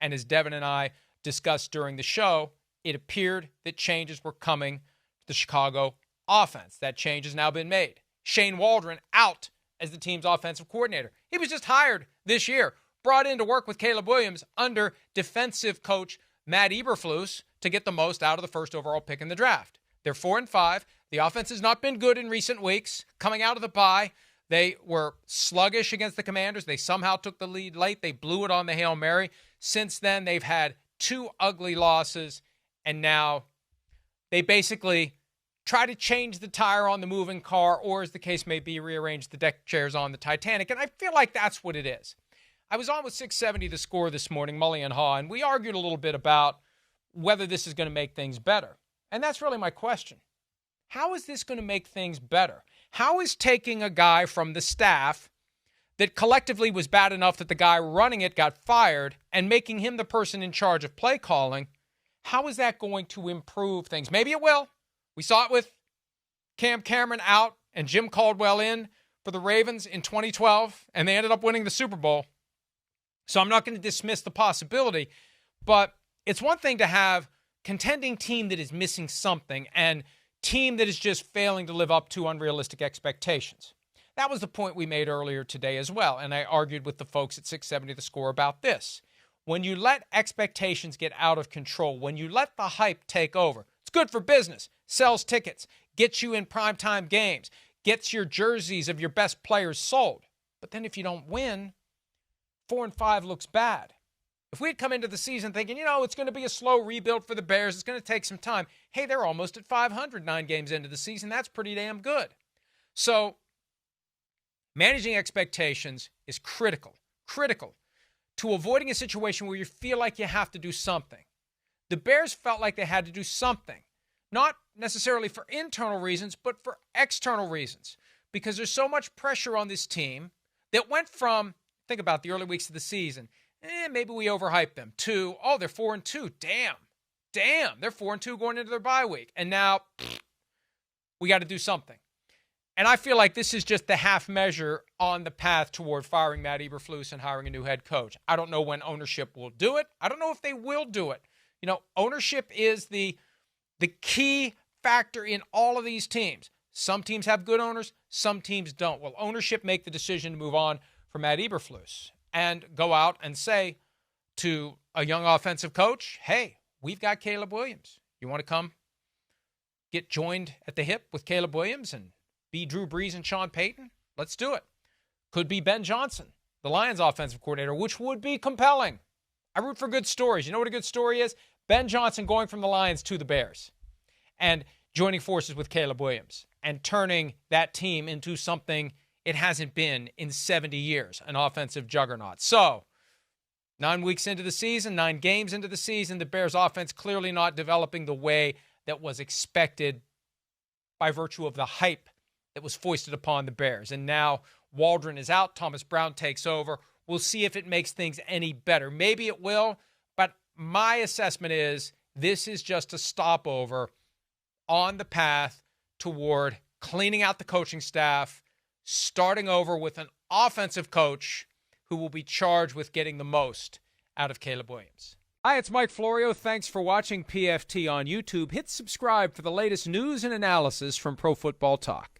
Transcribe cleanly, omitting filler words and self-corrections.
And as Devin and I discussed during the show, it appeared that changes were coming to the Chicago offense. That change has now been made. Shane Waldron out as the team's offensive coordinator. He was just hired this year, brought in to work with Caleb Williams under defensive coach Matt Eberflus to get the most out of the first overall pick in the draft. They're 4-5. The offense has not been good in recent weeks. Coming out of the bye, they were sluggish against the Commanders. They somehow took the lead late. They blew it on the Hail Mary. Since then, they've had 2 ugly losses, and now they basically try to change the tire on the moving car, or as the case may be, rearrange the deck chairs on the Titanic. And I feel like that's what it is. I was on with 670 The Score this morning, Mully and Haw, and we argued a little bit about whether this is going to make things better. And that's really my question. How is this going to make things better? How is taking a guy from the staff that collectively was bad enough that the guy running it got fired and making him the person in charge of play calling, how is that going to improve things? Maybe it will. We saw it with Cam Cameron out and Jim Caldwell in for the Ravens in 2012, and they ended up winning the Super Bowl. So I'm not going to dismiss the possibility, but it's one thing to have contending team that is missing something and team that is just failing to live up to unrealistic expectations. That was the point we made earlier today as well, and I argued with the folks at 670 The Score about this. When you let expectations get out of control, when you let the hype take over, it's good for business, sells tickets, gets you in primetime games, gets your jerseys of your best players sold. But then if you don't win, 4-5 looks bad. If we had come into the season thinking, it's going to be a slow rebuild for the Bears, it's going to take some time. Hey, they're almost at 500 9 games into the season. That's pretty damn good. So managing expectations is critical to avoiding a situation where you feel like you have to do something. The Bears felt like they had to do something, not necessarily for internal reasons, but for external reasons, because there's so much pressure on this team that went from, think about the early weeks of the season, maybe we overhyped them, to, they're 4-2. Damn, they're 4-2 going into their bye week. And now we got to do something. And I feel like this is just the half measure on the path toward firing Matt Eberflus and hiring a new head coach. I don't know when ownership will do it. I don't know if they will do it. Ownership is the key factor in all of these teams. Some teams have good owners, some teams don't. Will ownership make the decision to move on from Matt Eberflus and go out and say to a young offensive coach, hey, we've got Caleb Williams. You want to come get joined at the hip with Caleb Williams and be Drew Brees and Sean Payton? Let's do it. Could be Ben Johnson, the Lions offensive coordinator, which would be compelling. I root for good stories. You know what a good story is? Ben Johnson going from the Lions to the Bears and joining forces with Caleb Williams and turning that team into something it hasn't been in 70 years, an offensive juggernaut. So 9 weeks into the season, 9 games into the season, the Bears offense clearly not developing the way that was expected by virtue of the hype that was foisted upon the Bears. And now Waldron is out. Thomas Brown takes over. We'll see if it makes things any better. Maybe it will, but my assessment is this is just a stopover on the path toward cleaning out the coaching staff, starting over with an offensive coach who will be charged with getting the most out of Caleb Williams. Hi, it's Mike Florio. Thanks for watching PFT on YouTube. Hit subscribe for the latest news and analysis from Pro Football Talk.